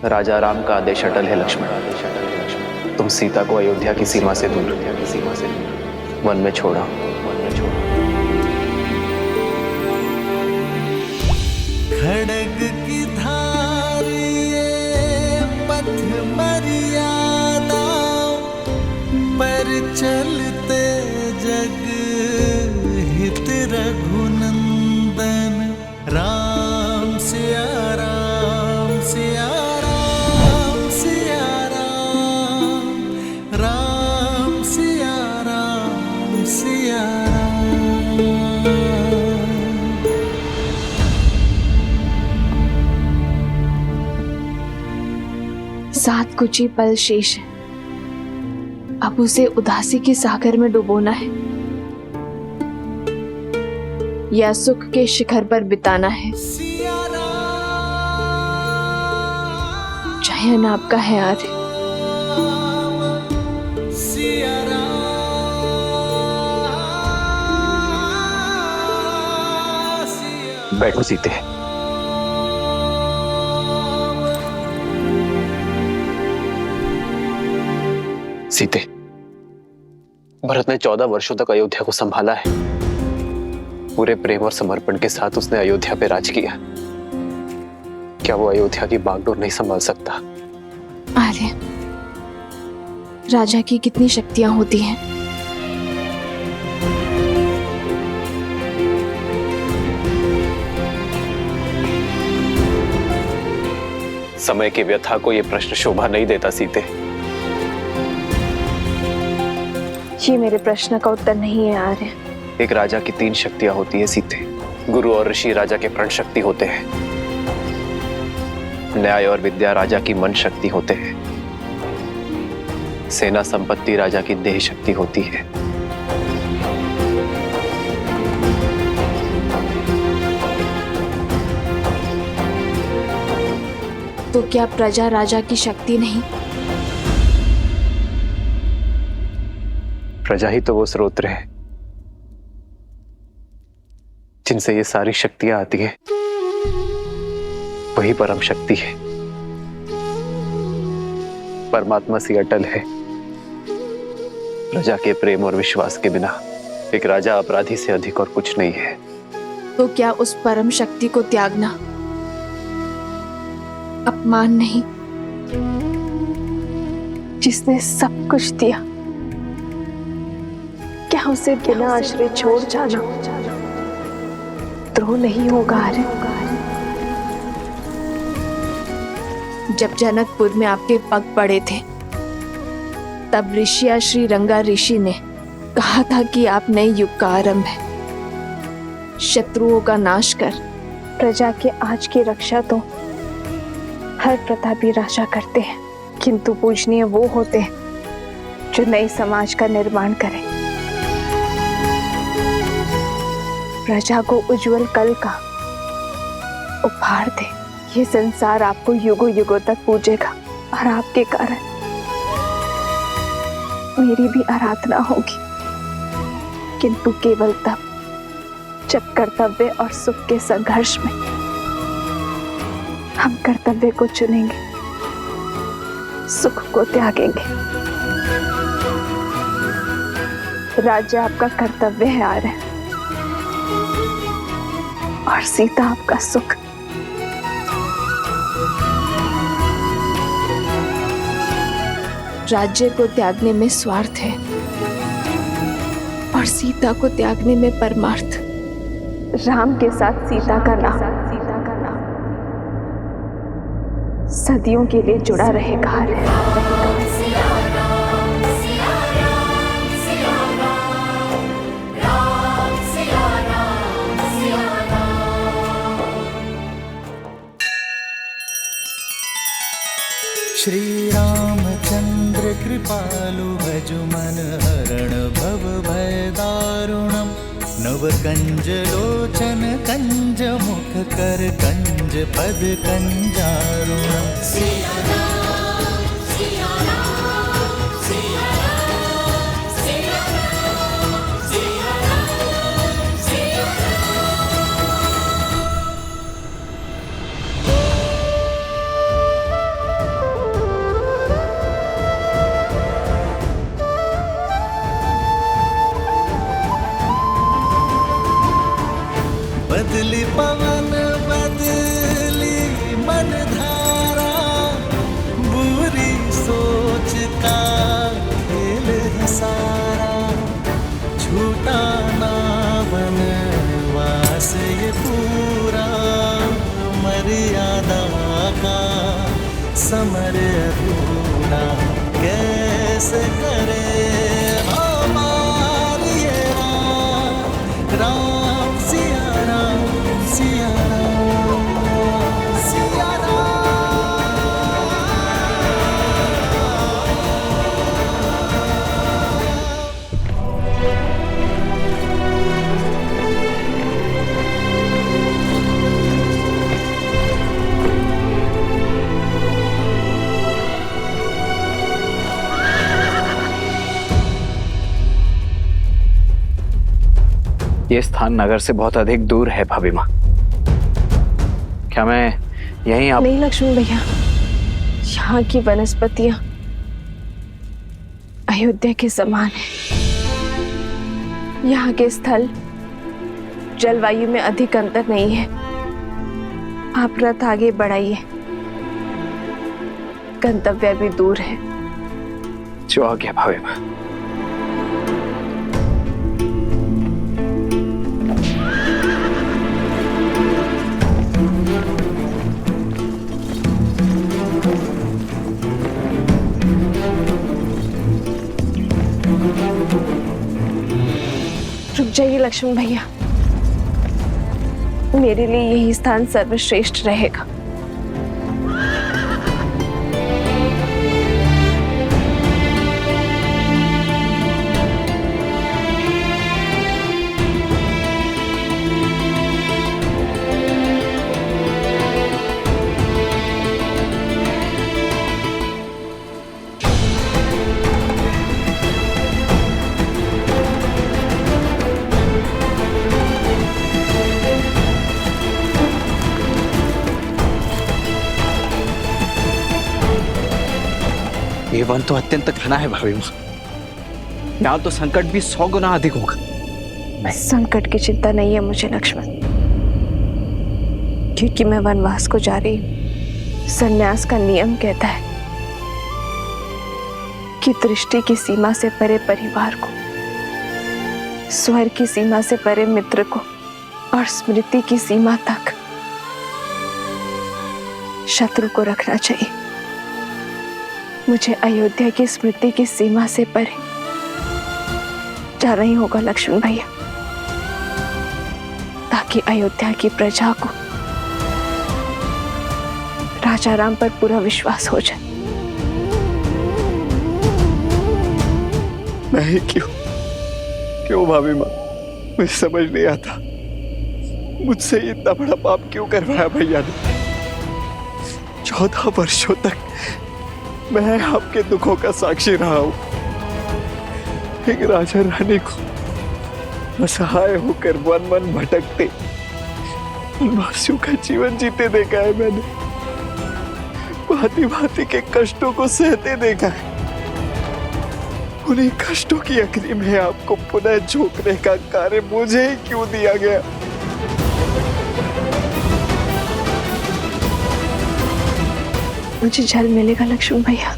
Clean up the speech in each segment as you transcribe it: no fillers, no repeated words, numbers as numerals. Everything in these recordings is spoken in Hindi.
राजा राम का आदेश अटल है लक्ष्मण। तुम सीता को अयोध्या की सीमा से दूर वन में छोड़ा। खड़ग की धार ये पथ मर्यादा पर चलते जग हित रघुनंदन। राम सिया राम सिया राम सिया राम, राम सिया राम सिया राम। सात कुछ ही पल शेष है, अब उसे उदासी के सागर में डुबोना है या सुख के शिखर पर बिताना है। चयन आपका है आर्य। बैठो सीते। सीते, भरत ने 14 वर्षों तक अयोध्या को संभाला है। पूरे प्रेम और समर्पण के साथ उसने अयोध्या पे राज किया। क्या वो अयोध्या की बागडोर नहीं संभाल सकता? आर्य, राजा की कितनी शक्तियां होती हैं। समय की व्यथा को यह प्रश्न शोभा नहीं देता सीते। ये मेरे प्रश्न का उत्तर नहीं है आर्य। एक राजा की 3 शक्तियां होती है सीते। गुरु और ऋषि राजा के प्रण शक्ति होते हैं। न्याय और विद्या राजा की मन शक्ति होते हैं। सेना संपत्ति राजा की देह शक्ति होती है। तो क्या प्रजा राजा की शक्ति नहीं? प्रजा ही तो वो स्रोत है जिनसे ये सारी शक्तियां आती है। वही परम शक्ति है, परमात्मा सी अटल है। प्रजा के प्रेम और विश्वास के बिना एक राजा अपराधी से अधिक और कुछ नहीं है। तो क्या उस परम शक्ति को त्यागना अपमान नहीं? जिसने सब कुछ दिया, क्या उसे बिना आश्रय छोड़ जाना द्रोह नहीं होगा आर्य? जब जनकपुर में आपके पग पड़े थे, तब ऋषिया श्री रंगा ऋषि ने कहा था कि आप नए युग का आरंभ है। शत्रुओं का नाश कर प्रजा के आज की रक्षा तो हर प्रतापी राजा करते हैं, किंतु पूजनीय वो होते हैं जो नए समाज का निर्माण करें, प्रजा को उज्जवल कल का उपहार दे। ये संसार आपको युगों युगों तक पूजेगा और आपके कारण मेरी भी आराधना होगी, किंतु केवल तब जब कर्तव्य और सुख के संघर्ष में हम कर्तव्य को चुनेंगे, सुख को त्यागेंगे। राज्य आपका कर्तव्य है आर्य, और सीता आपका सुख। राज्य को त्यागने में स्वार्थ है और सीता को त्यागने में परमार्थ। राम के साथ सीता का नाम सदियों के लिए जुड़ा रहेगा। श्री रामचंद्र कृपालु भजु मन हरण भव भय दारुणम। नव कंज लोचन कंज मुख कर कंज पद कंजारुणम। बदली पवन बदली मन धारा, बुरी सोच का खेल है सारा, छूटा ना वनवास ये पूरा, मर्यादा का समर अधूरा, कैसे करे हमारी ये राम सिया राम सिया राम सिया राम। ये स्थान नगर से बहुत अधिक दूर है भाभी माँ। क्या मैं यहीं आप... नहीं लक्ष्मण भैया, यहाँ की वनस्पतियां अयोध्या के समान है। यहाँ के स्थल जलवायु में अधिक अंतर नहीं है। आप रथ आगे बढ़ाइए, गंतव्य भी दूर है। जो आ गया भाभी माँ। रुक जाइए लक्ष्मण भैया, मेरे लिए यही स्थान सर्वश्रेष्ठ रहेगा। ये वन तो अत्यंत घना है भाभी माँ। यहाँ तो संकट भी 100 गुना अधिक होगा। संकट की चिंता नहीं है मुझे लक्ष्मण, क्योंकि मैं वनवास को जा रही हूँ। संन्यास का नियम कहता है कि दृष्टि की सीमा से परे परिवार को, स्वर की सीमा से परे मित्र को और स्मृति की सीमा तक शत्रु को रखना चाहिए। मुझे अयोध्या की स्मृति की सीमा से परे जाना ही होगा लक्ष्मण भैया, ताकि अयोध्या की प्रजा को राजा राम पर पूरा विश्वास हो जाए। मैं क्यों भाभी माँ, मुझे समझ नहीं आता मुझसे इतना बड़ा पाप क्यों करवाया भैया ने। 14 वर्षों तक मैं आपके दुखों का साक्षी रहा हूं। एक राजा रानी को असहाय होकर वन वन भटकते वनवासियों का जीवन जीते देखा है मैंने। भांति भांति के कष्टों को सहते देखा है। उन्हीं कष्टों की अग्नि में आपको पुनः झोंकने का कार्य मुझे ही क्यों दिया गया। मुझे जल मिलेगा लक्ष्मण भैया।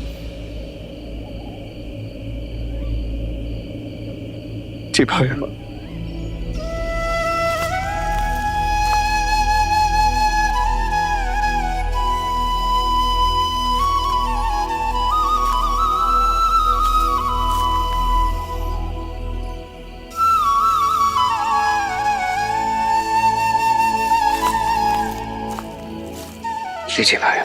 जी भाभी माँ। लीजिए भाई।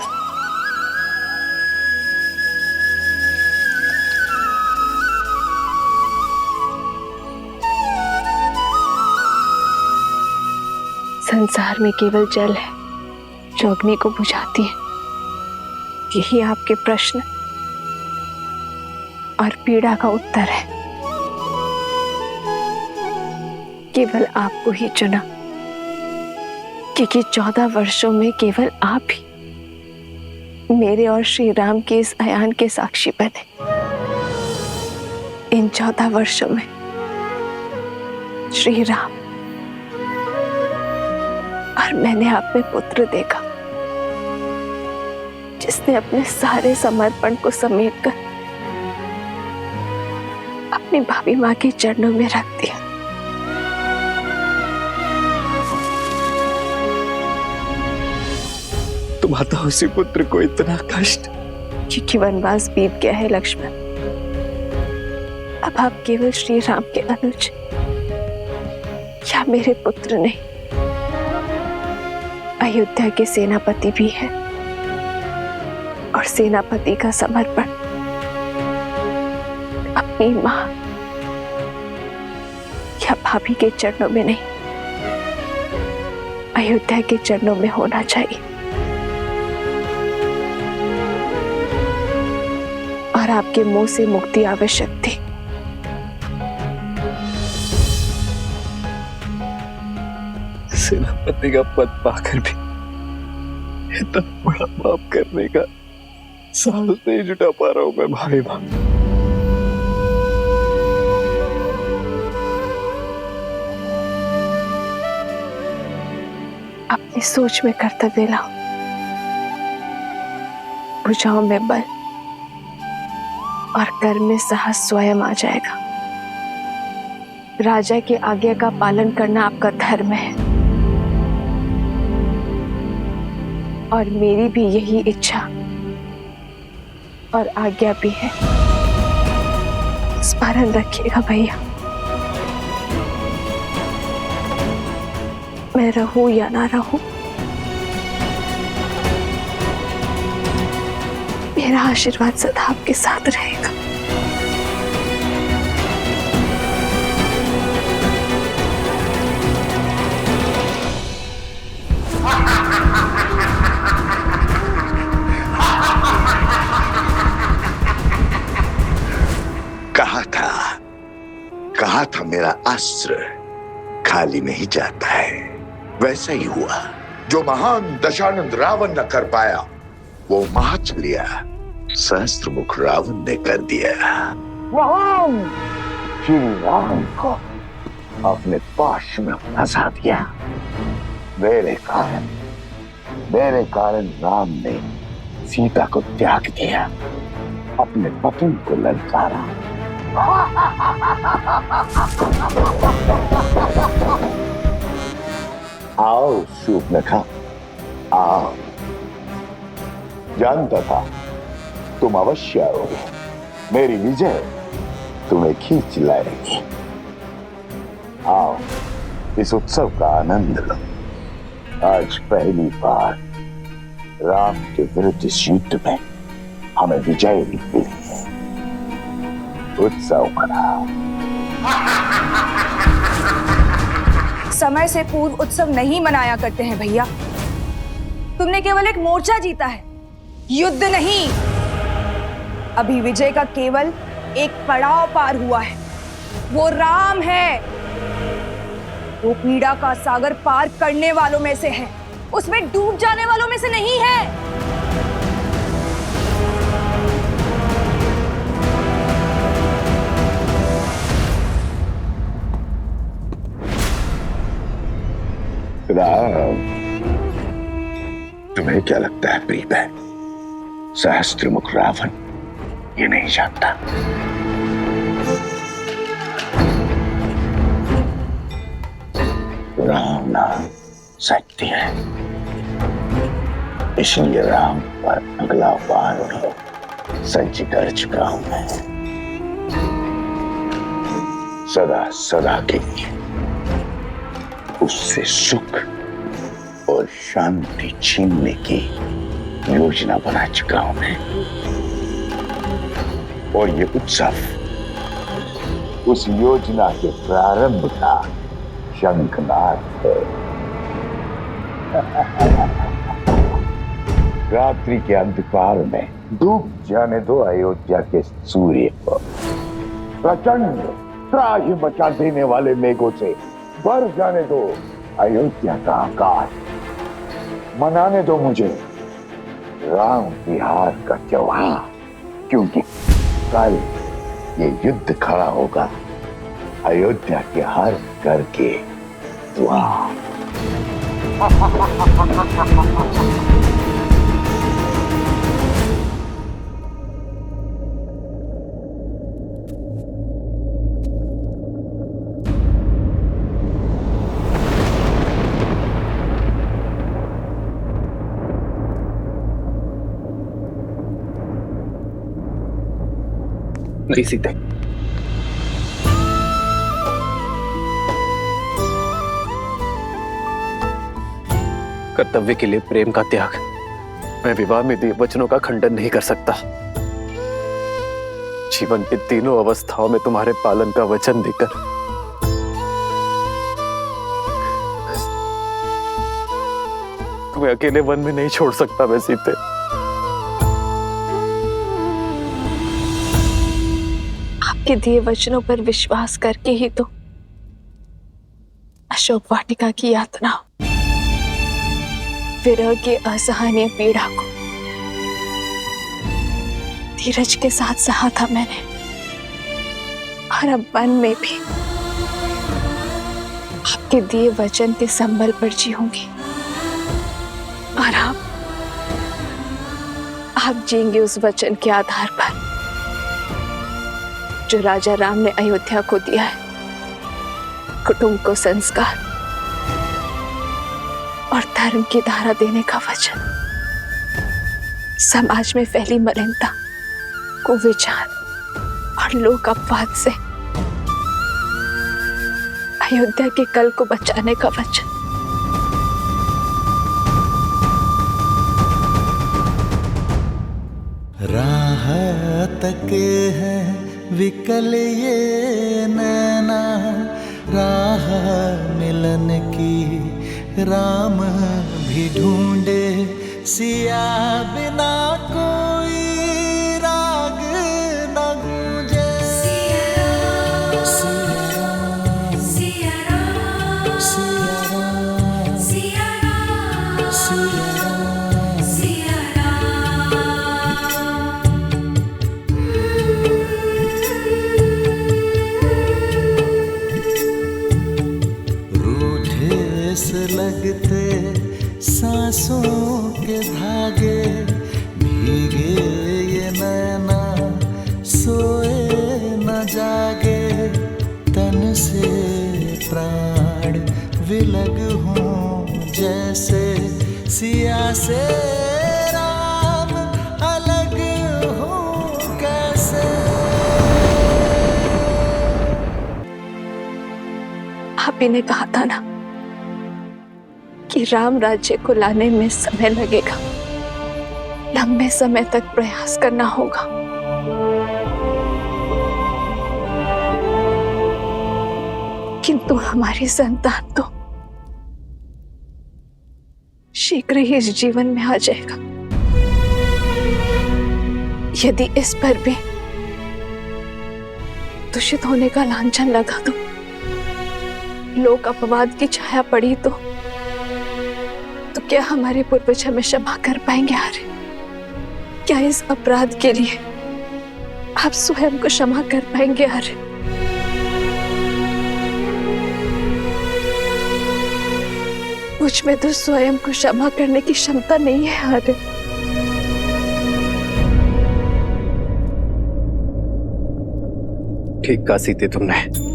संसार में केवल जल है जो अग्नि को बुझाती है। यही आपके प्रश्न और पीड़ा का उत्तर है। केवल आपको ही चुना, क्योंकि 14 वर्षों में केवल आप ही मेरे और श्री राम के इस अयान के साक्षी बने। इन 14 वर्षों में श्री राम और मैंने आप में पुत्र देखा जिसने अपने सारे समर्पण को समेटकर अपनी भाभी माँ के चरणों में रख दिया। तुम्हारा उसी पुत्र को इतना कष्ट। क्योंकि वनवास बीत गया है लक्ष्मण, अब आप केवल श्री राम के अनुज या मेरे पुत्र नहीं, अयोध्या के सेनापति भी हैं। और सेनापति का समर्पण अपनी मां या भाभी के चरणों में नहीं, अयोध्या के चरणों में होना चाहिए। और आपके मुंह से मुक्ति आवश्यक थी। सेनापति का पद पाकर भी इतना बड़ा पाप करने का साहस नहीं जुटा पा रहा हूं मैं भाभी मां। अपनी सोच में कर्तव्य लाओ, भुजाओं में बल और कर में साहस स्वयं आ जाएगा। राजा की आज्ञा का पालन करना आपका धर्म है और मेरी भी यही इच्छा और आज्ञा भी है। स्मरण रखिएगा भैया, मैं रहूं या ना रहूं, मेरा आशीर्वाद सदा आपके साथ रहेगा। कहा था मेरा अस्त्र खाली नहीं जाता है। वैसा ही हुआ, जो महान दशानंद रावण न कर पाया वो महाचलिया सहस्त्रमुख रावण ने कर दिया। राम श्री राम को अपने पाश में फंसा दिया। मेरे कारण राम ने सीता को त्याग दिया, अपने पत्नी को ललकारा। आओ शूर्पणखा, आओ। जानता था तुम अवश्य आओगे। मेरी विजय तुम्हें खींच लाएगी। आओ, इस उत्सव का आनंद लो। आज पहली बार राम के विरुद्ध इस युद्ध में हमें विजय मिली है। उत्सव मनाओ। समय से पूर्व उत्सव नहीं मनाया करते हैं भैया। तुमने केवल एक मोर्चा जीता है, युद्ध नहीं। अभी विजय का केवल एक पड़ाव पार हुआ है, वो राम है। वो पीड़ा का सागर पार करने वालों में से है, उसमें डूब जाने वालों में से नहीं है। राम, तुम्हें क्या लगता है प्रिय बहन, सहस्त्रमुख रावण ये नहीं जानता। राम नाम सत्य है, इसलिए राम पर अगला वार भी सज्ज कर चुका हूं मैं। सदा सदा के लिए उससे सुख और शांति छीनने की योजना बना चुका हूं मैं। और ये उत्सव उस योजना के प्रारंभ का शंखनाद है। रात्रि के अंधकार में डूब जाने दो अयोध्या के सूर्य को। प्रचंड त्राहि मचा देने वाले मेघों से भर जाने दो अयोध्या का आकाश। मनाने दो मुझे राम की हार का त्योहार, क्योंकि कल ये युद्ध खड़ा होगा अयोध्या के हर घर के द्वार। नहीं सीते, कर्तव्य के लिए प्रेम का त्याग, मैं विवाह में दिए वचनों का खंडन नहीं कर सकता। जीवन की तीनों अवस्थाओं में तुम्हारे पालन का वचन देकर तुम्हें अकेले वन में नहीं छोड़ सकता मैं सीते। आपके दिए वचनों पर विश्वास करके ही तो अशोक वाटिका की यातना, विरह की असहनीय पीड़ा को धीरज के साथ सहा था मैंने, और अब मन में भी आपके दिए वचन के संबल पर जीऊंगी, और आप जिएंगे उस वचन के आधार पर जो राजा राम ने अयोध्या को दिया है, कुटुंब को संस्कार और धर्म की धारा देने का वचन। समाज में फैली मलिनता, कुविचार और लोक अपवाद से अयोध्या के कल को बचाने का वचन। राह तके है विकल ये नैना, राह मिलन की राम भी ढूंढे, सिया बिना कोई राग न गूंजे। सिया राम, सिया राम, सिया राम, सिया राम, सिया राम, सिया से लगते सांसों के धागे, भीगे ये नैना सोए न जागे, तन से प्राण विलग हों जैसे, सिया से राम अलग हो कैसे। आप ही ने कहा था ना कि राम राज्य को लाने में समय लगेगा, लंबे समय तक प्रयास करना होगा। किंतु हमारी संतान तो शीघ्र ही इस जीवन में आ जाएगा। यदि इस पर भी दूषित होने का लांछन लगा तो, लोक अपवाद की छाया पड़ी तो क्या हमारे पूर्वज हमें क्षमा कर पाएंगे? आर्य, क्या इस अपराध के लिए आप स्वयं को क्षमा कर पाएंगे? आर्य, मुझ में तो स्वयं को क्षमा करने की क्षमता नहीं है। आर्य, ठीक कहा सीते तुमने।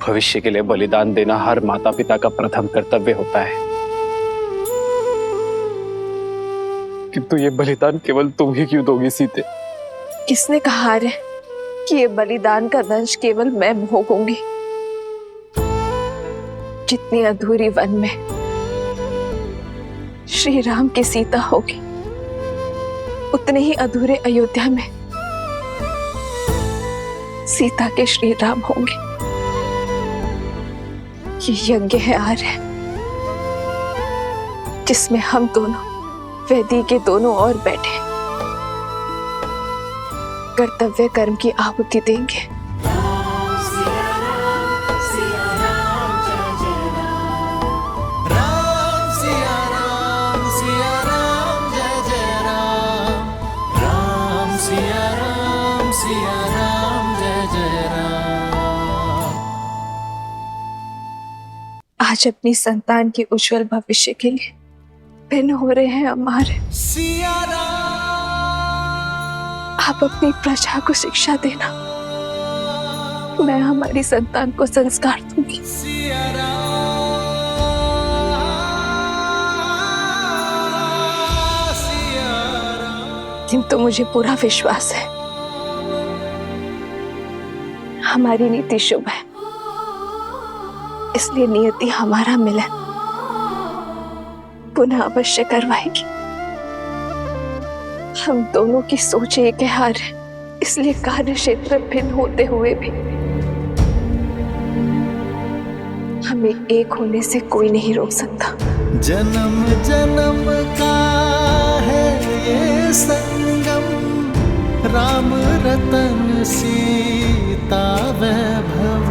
भविष्य के लिए बलिदान देना हर माता पिता का प्रथम कर्तव्य होता है, किंतु ये बलिदान केवल तुम ही क्यों दोगी सीते? किसने कहा आर्य कि ये बलिदान का दंश केवल मैं भोगूंगी? जितनी अधूरी वन में श्री राम की सीता होगी, उतने ही अधूरे अयोध्या में सीता के श्री राम होंगे। ये यज्ञ है आर्य, जिसमें हम दोनों वेदी के दोनों ओर बैठे कर्तव्य कर्म की आहुति देंगे। सिया राम, सिया राम, जय जय राम। आज अपनी संतान के उज्जवल भविष्य के लिए भिन्न हो रहे हैं हमारे। आप अपनी प्रजा को शिक्षा देना, मैं हमारी संतान को संस्कार दूंगी। किंतु मुझे पूरा विश्वास है हमारी नीति शुभ है, इसलिए नियति हमारा मिलन पुनः अवश्य करवाएगी। हम दोनों की सोच एक है हार है, इसलिए कार्य क्षेत्र भिन्न होते हुए भी हमें एक होने से कोई नहीं रोक सकता। जन्म जन्म का है ये संगम, राम रतन सीता वैभव।